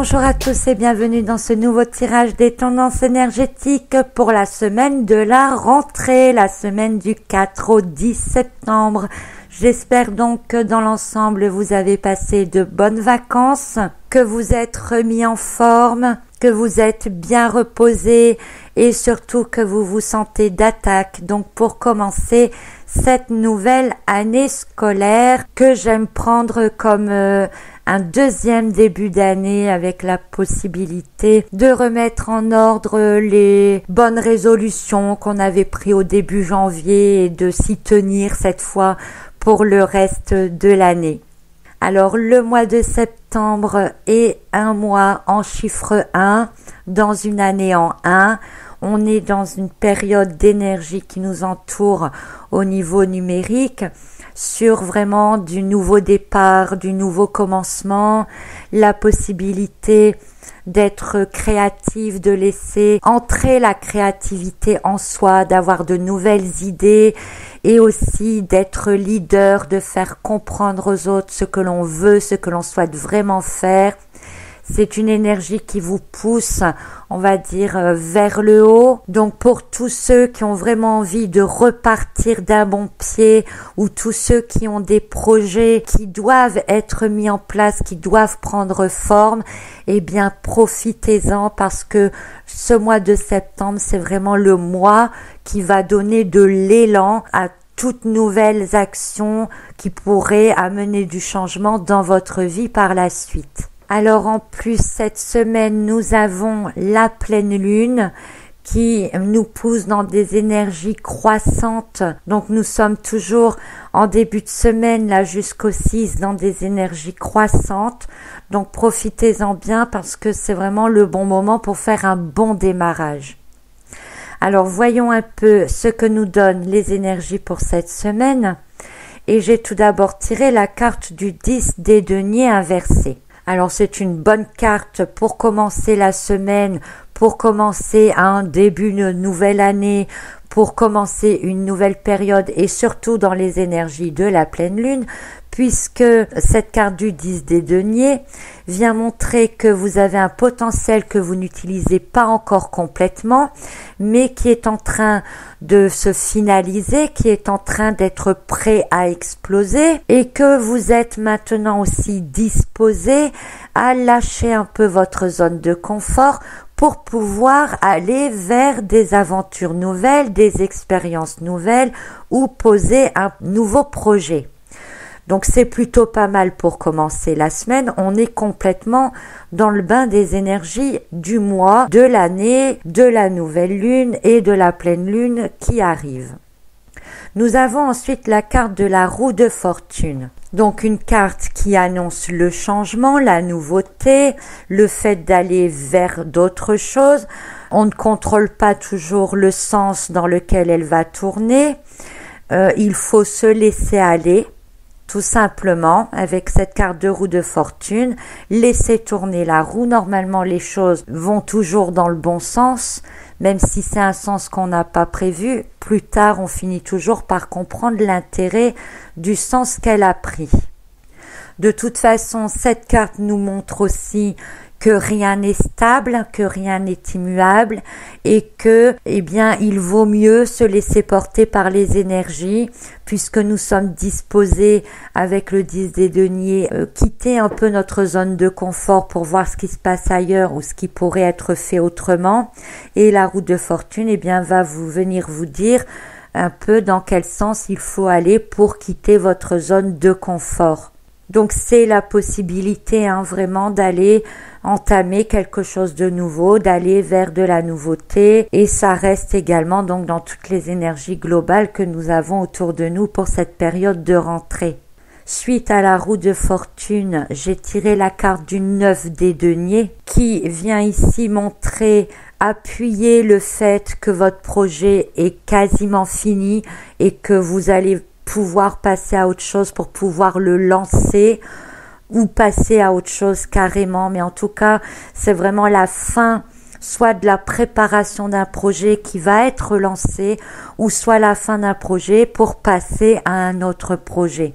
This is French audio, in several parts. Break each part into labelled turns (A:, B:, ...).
A: bonjour à tous et bienvenue dans ce nouveau tirage des tendances énergétiques pour la semaine de la rentrée, la semaine du 4 au 10 septembre. J'espère donc que dans l'ensemble vous avez passé de bonnes vacances, que vous êtes remis en forme, que vous êtes bien reposé et surtout que vous vous sentez d'attaque. Donc pour commencer cette nouvelle année scolaire que j'aime prendre comme un deuxième début d'année avec la possibilité de remettre en ordre les bonnes résolutions qu'on avait prises au début janvier et de s'y tenir cette fois pour le reste de l'année. Alors le mois de septembre est un mois en chiffre 1 dans une année en 1. On est dans une période d'énergie qui nous entoure au niveau numérique sur vraiment du nouveau départ, du nouveau commencement, la possibilité d'être créatif, de laisser entrer la créativité en soi, d'avoir de nouvelles idées et aussi d'être leader, de faire comprendre aux autres ce que l'on veut, ce que l'on souhaite vraiment faire. C'est une énergie qui vous pousse, on va dire, vers le haut. Donc pour tous ceux qui ont vraiment envie de repartir d'un bon pied ou tous ceux qui ont des projets qui doivent être mis en place, qui doivent prendre forme, eh bien profitez-en parce que ce mois de septembre, c'est vraiment le mois qui va donner de l'élan à toutes nouvelles actions qui pourraient amener du changement dans votre vie par la suite. Alors en plus, cette semaine, nous avons la pleine lune qui nous pousse dans des énergies croissantes. Donc nous sommes toujours en début de semaine, là jusqu'au 6, dans des énergies croissantes. Donc profitez-en bien parce que c'est vraiment le bon moment pour faire un bon démarrage. Alors voyons un peu ce que nous donnent les énergies pour cette semaine. Et j'ai tout d'abord tiré la carte du 10 des deniers inversés. Alors c'est une bonne carte pour commencer la semaine, pour commencer un début de nouvelle année, pour commencer une nouvelle période et surtout dans les énergies de la pleine lune, puisque cette carte du 10 des deniers vient montrer que vous avez un potentiel que vous n'utilisez pas encore complètement, mais qui est en train de se finaliser, qui est en train d'être prêt à exploser et que vous êtes maintenant aussi disposé à lâcher un peu votre zone de confort pour pouvoir aller vers des aventures nouvelles, des expériences nouvelles ou poser un nouveau projet. Donc c'est plutôt pas mal pour commencer la semaine. On est complètement dans le bain des énergies du mois, de l'année, de la nouvelle lune et de la pleine lune qui arrive. Nous avons ensuite la carte de la roue de fortune. Donc une carte qui annonce le changement, la nouveauté, le fait d'aller vers d'autres choses. On ne contrôle pas toujours le sens dans lequel elle va tourner. Il faut se laisser aller. Tout simplement, avec cette carte de roue de fortune, laissez tourner la roue. Normalement, les choses vont toujours dans le bon sens, même si c'est un sens qu'on n'a pas prévu. Plus tard, on finit toujours par comprendre l'intérêt du sens qu'elle a pris. De toute façon, cette carte nous montre aussi que rien n'est stable, que rien n'est immuable et que, il vaut mieux se laisser porter par les énergies puisque nous sommes disposés avec le 10 des deniers, quitter un peu notre zone de confort pour voir ce qui se passe ailleurs ou ce qui pourrait être fait autrement. Et la roue de fortune, va venir vous dire un peu dans quel sens il faut aller pour quitter votre zone de confort. Donc c'est la possibilité vraiment d'aller entamer quelque chose de nouveau, d'aller vers de la nouveauté et ça reste également donc dans toutes les énergies globales que nous avons autour de nous pour cette période de rentrée. Suite à la roue de fortune, j'ai tiré la carte du 9 des deniers qui vient ici montrer, appuyer le fait que votre projet est quasiment fini et que vous allez pouvoir passer à autre chose pour pouvoir le lancer ou passer à autre chose carrément. Mais en tout cas, c'est vraiment la fin soit de la préparation d'un projet qui va être lancé ou soit la fin d'un projet pour passer à un autre projet.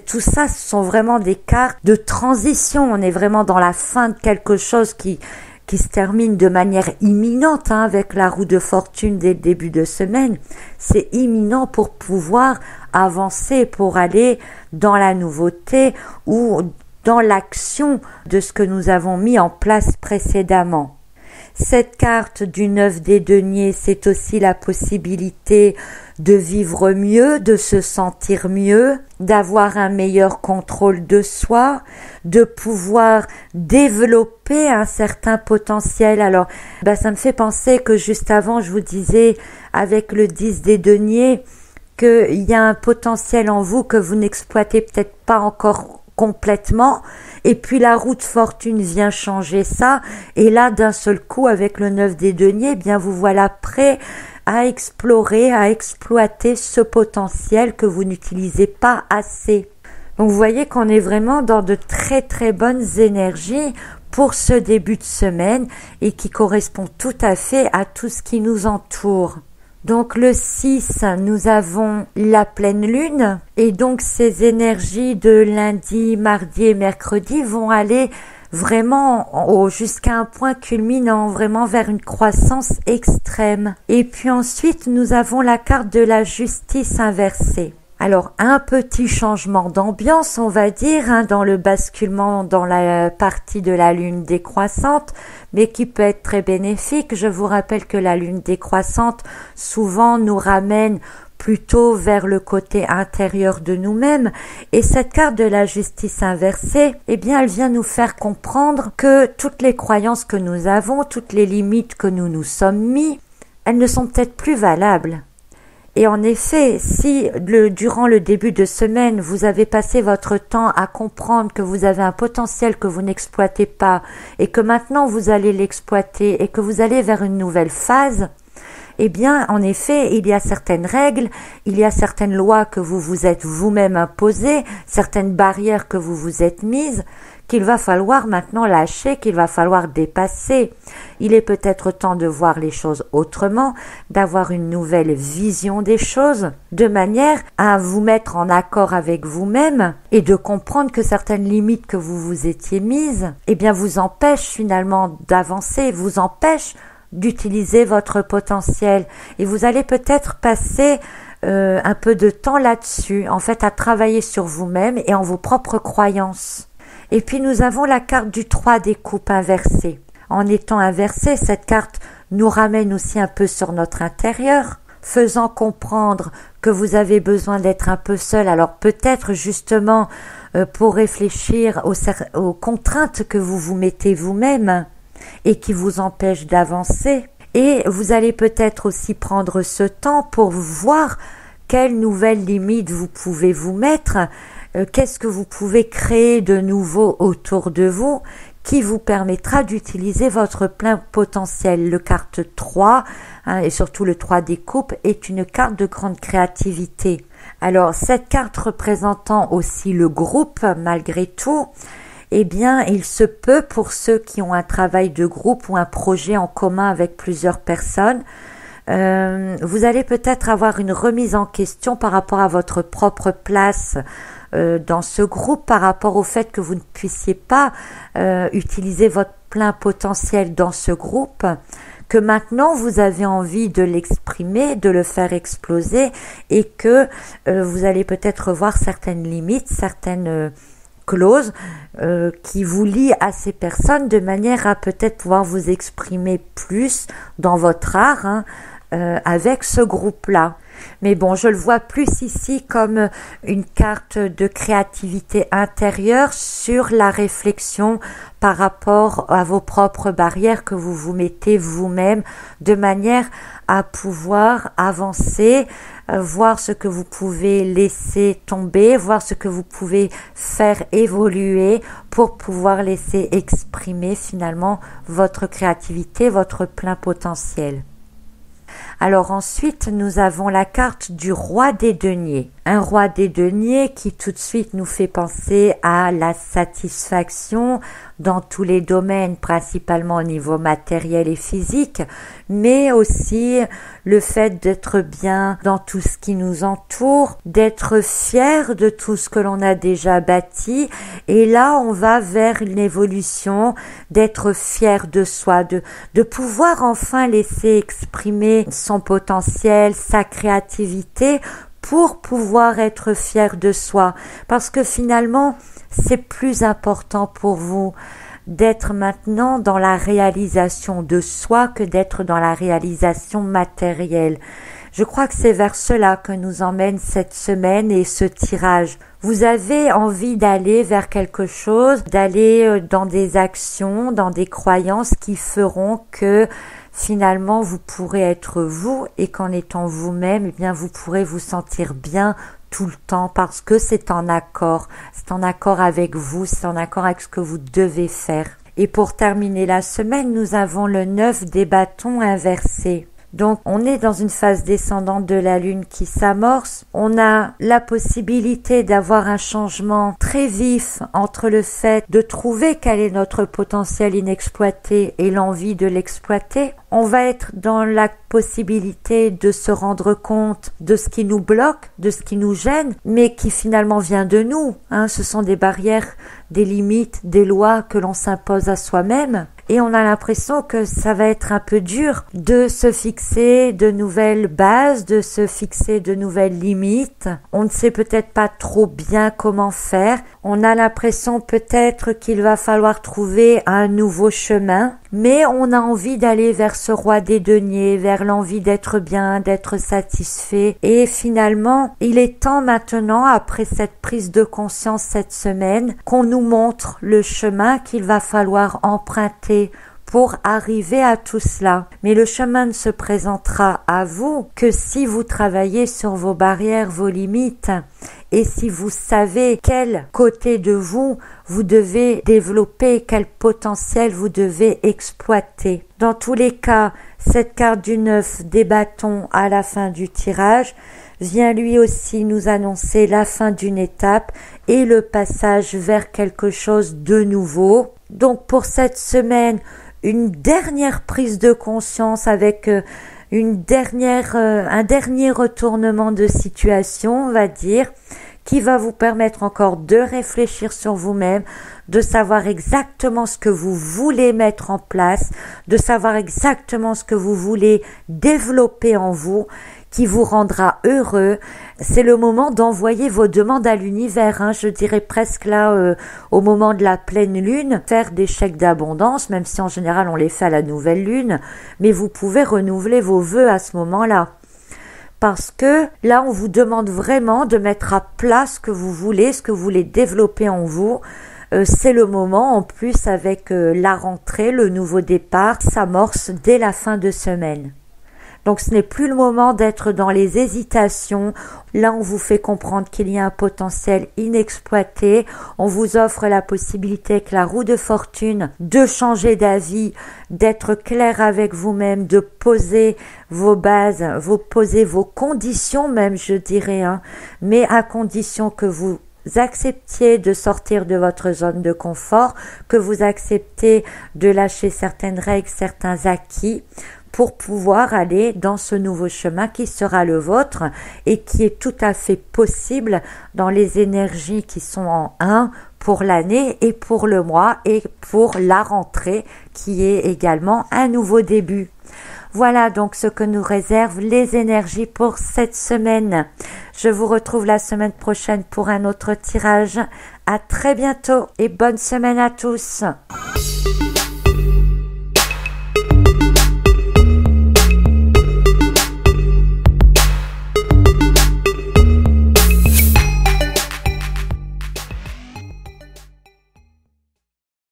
A: Tout ça, ce sont vraiment des cartes de transition. On est vraiment dans la fin de quelque chose qui se termine de manière imminente, avec la roue de fortune dès le début de semaine. C'est imminent pour pouvoir avancer, pour aller dans la nouveauté ou dans l'action de ce que nous avons mis en place précédemment. Cette carte du 9 des deniers, c'est aussi la possibilité de vivre mieux, de se sentir mieux, d'avoir un meilleur contrôle de soi, de pouvoir développer un certain potentiel. Alors, ça me fait penser que juste avant, je vous disais, avec le 10 des deniers, qu'il y a un potentiel en vous que vous n'exploitez peut-être pas encore complètement, et puis la roue de fortune vient changer ça, et là d'un seul coup avec le 9 des deniers, vous voilà prêt à explorer, à exploiter ce potentiel que vous n'utilisez pas assez. Donc vous voyez qu'on est vraiment dans de très très bonnes énergies pour ce début de semaine et qui correspond tout à fait à tout ce qui nous entoure. Donc le 6, nous avons la pleine lune et donc ces énergies de lundi, mardi et mercredi vont aller vraiment jusqu'à un point culminant, vraiment vers une croissance extrême. Et puis ensuite, nous avons la carte de la justice inversée. Alors, un petit changement d'ambiance, on va dire, dans le basculement dans la partie de la lune décroissante, mais qui peut être très bénéfique. Je vous rappelle que la lune décroissante, souvent, nous ramène plutôt vers le côté intérieur de nous-mêmes. Et cette carte de la justice inversée, elle vient nous faire comprendre que toutes les croyances que nous avons, toutes les limites que nous nous sommes mis, elles ne sont peut-être plus valables. Et en effet, si durant le début de semaine, vous avez passé votre temps à comprendre que vous avez un potentiel que vous n'exploitez pas et que maintenant vous allez l'exploiter et que vous allez vers une nouvelle phase, en effet, il y a certaines règles, il y a certaines lois que vous vous êtes vous-même imposées, certaines barrières que vous vous êtes mises, qu'il va falloir maintenant lâcher, qu'il va falloir dépasser. Il est peut-être temps de voir les choses autrement, d'avoir une nouvelle vision des choses, de manière à vous mettre en accord avec vous-même et de comprendre que certaines limites que vous vous étiez mises, vous empêchent finalement d'avancer, vous empêchent d'utiliser votre potentiel. Et vous allez peut-être passer un peu de temps là-dessus, en fait, à travailler sur vous-même et en vos propres croyances. Et puis nous avons la carte du 3 des coupes inversée. En étant inversée, cette carte nous ramène aussi un peu sur notre intérieur, faisant comprendre que vous avez besoin d'être un peu seul. Alors peut-être justement pour réfléchir aux contraintes que vous vous mettez vous-même et qui vous empêchent d'avancer. Et vous allez peut-être aussi prendre ce temps pour voir quelles nouvelles limites vous pouvez vous mettre, qu'est-ce que vous pouvez créer de nouveau autour de vous qui vous permettra d'utiliser votre plein potentiel. Le carte 3, et surtout le 3 des coupes, est une carte de grande créativité. Alors, cette carte représentant aussi le groupe, malgré tout, il se peut pour ceux qui ont un travail de groupe ou un projet en commun avec plusieurs personnes, vous allez peut-être avoir une remise en question par rapport à votre propre place dans ce groupe, par rapport au fait que vous ne puissiez pas utiliser votre plein potentiel dans ce groupe, que maintenant vous avez envie de l'exprimer, de le faire exploser et que vous allez peut-être revoir certaines limites, certaines clause qui vous lie à ces personnes de manière à peut-être pouvoir vous exprimer plus dans votre art avec ce groupe-là. Mais bon, je le vois plus ici comme une carte de créativité intérieure sur la réflexion par rapport à vos propres barrières que vous vous mettez vous-même de manière à pouvoir avancer, voir ce que vous pouvez laisser tomber, voir ce que vous pouvez faire évoluer pour pouvoir laisser exprimer finalement votre créativité, votre plein potentiel. Alors ensuite, nous avons la carte du roi des deniers. Un roi des deniers qui tout de suite nous fait penser à la satisfaction dans tous les domaines, principalement au niveau matériel et physique, mais aussi le fait d'être bien dans tout ce qui nous entoure, d'être fier de tout ce que l'on a déjà bâti. Et là, on va vers une évolution, d'être fier de soi, de pouvoir enfin laisser exprimer son potentiel, sa créativité, pour pouvoir être fier de soi. Parce que finalement, c'est plus important pour vous d'être maintenant dans la réalisation de soi que d'être dans la réalisation matérielle. Je crois que c'est vers cela que nous emmène cette semaine et ce tirage. Vous avez envie d'aller vers quelque chose, d'aller dans des actions, dans des croyances qui feront que finalement vous pourrez être vous, et qu'en étant vous-même, eh bien vous pourrez vous sentir bien tout le temps parce que c'est en accord avec vous, c'est en accord avec ce que vous devez faire. Et pour terminer la semaine, nous avons le 9 des bâtons inversés. Donc, on est dans une phase descendante de la Lune qui s'amorce. On a la possibilité d'avoir un changement très vif entre le fait de trouver quel est notre potentiel inexploité et l'envie de l'exploiter. On va être dans la possibilité de se rendre compte de ce qui nous bloque, de ce qui nous gêne, mais qui finalement vient de nous. Ce sont des barrières, des limites, des lois que l'on s'impose à soi-même. Et on a l'impression que ça va être un peu dur de se fixer de nouvelles bases, de se fixer de nouvelles limites. On ne sait peut-être pas trop bien comment faire. On a l'impression peut-être qu'il va falloir trouver un nouveau chemin. Mais on a envie d'aller vers ce roi des deniers, vers l'envie d'être bien, d'être satisfait. Et finalement, il est temps maintenant, après cette prise de conscience cette semaine, qu'on nous montre le chemin qu'il va falloir emprunter pour arriver à tout cela. Mais le chemin ne se présentera à vous que si vous travaillez sur vos barrières, vos limites, et si vous savez quel côté de vous devez développer, quel potentiel vous devez exploiter. Dans tous les cas, cette carte du 9 des bâtons à la fin du tirage vient lui aussi nous annoncer la fin d'une étape et le passage vers quelque chose de nouveau. Donc pour cette semaine, une dernière prise de conscience avec un dernier retournement de situation, on va dire, qui va vous permettre encore de réfléchir sur vous-même, de savoir exactement ce que vous voulez mettre en place, de savoir exactement ce que vous voulez développer en vous, qui vous rendra heureux. C'est le moment d'envoyer vos demandes à l'univers, je dirais presque là au moment de la pleine lune, faire des chèques d'abondance, même si en général on les fait à la nouvelle lune, mais vous pouvez renouveler vos vœux à ce moment-là. Parce que là, on vous demande vraiment de mettre à plat ce que vous voulez développer en vous. C'est le moment, en plus, avec la rentrée, le nouveau départ, s'amorce dès la fin de semaine. Donc ce n'est plus le moment d'être dans les hésitations. Là, on vous fait comprendre qu'il y a un potentiel inexploité. On vous offre la possibilité avec la roue de fortune de changer d'avis, d'être clair avec vous-même, de poser vos bases, poser vos conditions même, je dirais, mais à condition que vous acceptiez de sortir de votre zone de confort, que vous acceptez de lâcher certaines règles, certains acquis, pour pouvoir aller dans ce nouveau chemin qui sera le vôtre et qui est tout à fait possible dans les énergies qui sont en 1 pour l'année et pour le mois et pour la rentrée qui est également un nouveau début. Voilà donc ce que nous réservent les énergies pour cette semaine. Je vous retrouve la semaine prochaine pour un autre tirage. À très bientôt et bonne semaine à tous.